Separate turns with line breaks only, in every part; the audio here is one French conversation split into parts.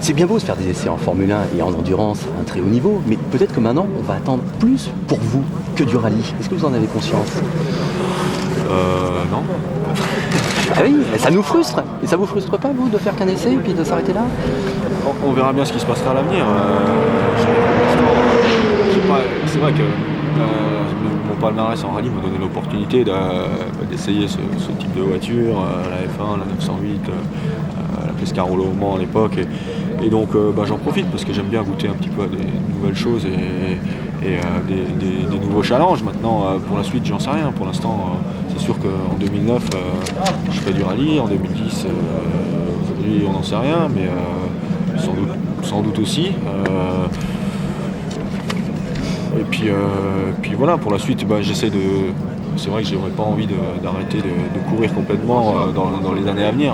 C'est bien beau de faire des essais en Formule 1 et en endurance à un très haut niveau, mais peut-être que maintenant on va attendre plus pour vous que du rallye. Est-ce que vous en avez conscience?
Non.
Ah oui, mais ça nous frustre. Et ça vous frustre pas, vous, de faire qu'un essai et puis de s'arrêter là?
On verra bien ce qui se passera à l'avenir. C'est vrai que mon palmarès en rallye m'a donné l'opportunité d'essayer ce type de voiture, la F1, la 908, la Pescarolo au Mans à l'époque. Et donc j'en profite parce que j'aime bien goûter un petit peu à des nouvelles choses et des nouveaux challenges. Maintenant, pour la suite, j'en sais rien. Pour l'instant, c'est sûr qu'en 2009, je fais du rallye. En 2010, aujourd'hui, on n'en sait rien, mais sans doute aussi. Et puis voilà, pour la suite, j'essaie de. C'est vrai que j'aurais pas envie d'arrêter de courir complètement dans les années à venir,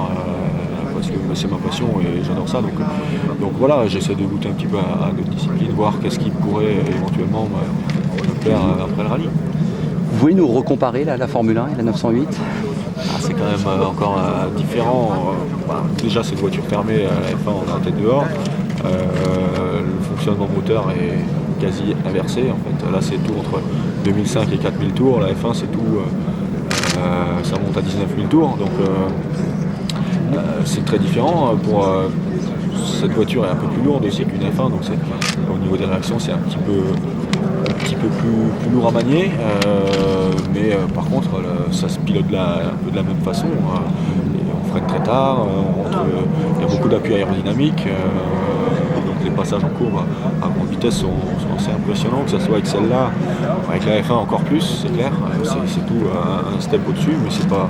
parce que c'est ma passion et j'adore ça. Donc voilà, j'essaie de goûter un petit peu à d'autres disciplines, voir qu'est-ce qui pourrait éventuellement me plaire après le rallye.
Vous pouvez nous recomparer là, la Formule 1 et la 908?
C'est quand même encore différent. Déjà, c'est une voiture fermée, à la F1 on a la tête dehors. Le fonctionnement moteur est quasi inversé. En fait. Là, c'est tout entre 2005 et 4000 tours. La F1, c'est tout, ça monte à 19 000 tours. Donc, c'est très différent. Cette voiture est un peu plus lourde aussi qu'une F1. Donc, au niveau des réactions, c'est un petit peu plus lourd à manier. Mais par contre, ça se pilote un peu de la même façon. On freine très tard. Il y a beaucoup d'appui aérodynamique. Donc les passages en courbe à grande vitesse sont assez impressionnants, que ce soit avec celle-là, avec la F1 encore plus, c'est clair. C'est tout un step au-dessus, mais c'est pas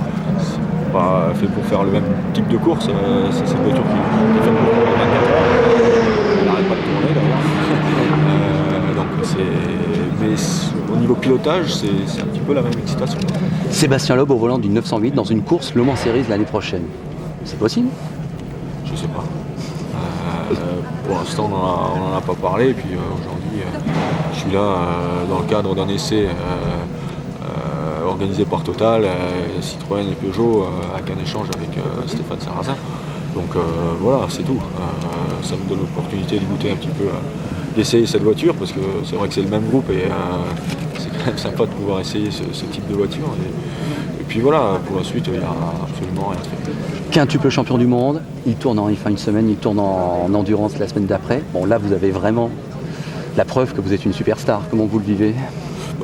fait pour faire le même type de course. C'est une voiture qui est faite pour courir 24 heures. Elle n'arrête pas de tourner d'ailleurs. Mais au niveau pilotage, c'est un petit peu la même excitation.
Sébastien Loeb au volant d'une 908 dans une course Le Mans Series l'année prochaine. C'est possible?
Je sais pas. Pour l'instant, on n'en a pas parlé. Et puis aujourd'hui, je suis là dans le cadre d'un essai organisé par Total, Citroën et Peugeot, avec un échange avec Stéphane Sarrazin. Donc voilà, c'est tout. Ça me donne l'opportunité de goûter un petit peu, d'essayer cette voiture, parce que c'est vrai que c'est le même groupe et c'est quand même sympa de pouvoir essayer ce type de voiture. Et puis voilà, pour la suite, il n'y a absolument rien de fait.
Quintuple champion du monde, il tourne en F1 une semaine, il tourne en endurance la semaine d'après. Bon, là, vous avez vraiment la preuve que vous êtes une superstar. Comment vous le vivez?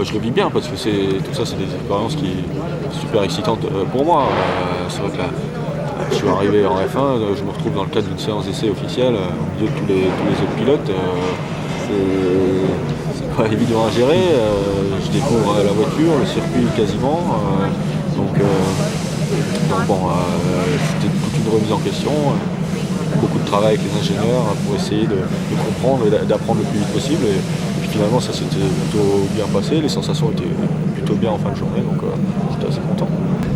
Je le vis bien parce que tout ça, c'est des expériences qui sont super excitantes pour moi. C'est vrai que là, je suis arrivé en F1, je me retrouve dans le cadre d'une séance d'essai officielle au milieu de tous les autres pilotes. C'est pas évident à gérer. Je découvre la voiture, le circuit quasiment. Donc bon, c'était toute une remise en question, beaucoup de travail avec les ingénieurs pour essayer de comprendre et d'apprendre le plus vite possible. Et puis finalement, ça s'était plutôt bien passé, les sensations étaient plutôt bien en fin de journée, donc j'étais assez content.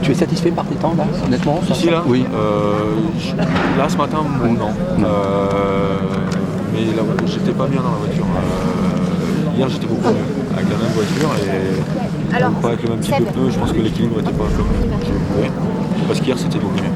Tu es satisfait par tes temps là, honnêtement?
Ici là?
Oui.
Là ce matin, non. Mais là, j'étais pas bien dans la voiture. Hier j'étais beaucoup mieux, avec la même voiture et pas avec le même type de pneus. Je pense que l'équilibre n'était pas comme je voulais. Parce qu'hier c'était beaucoup mieux.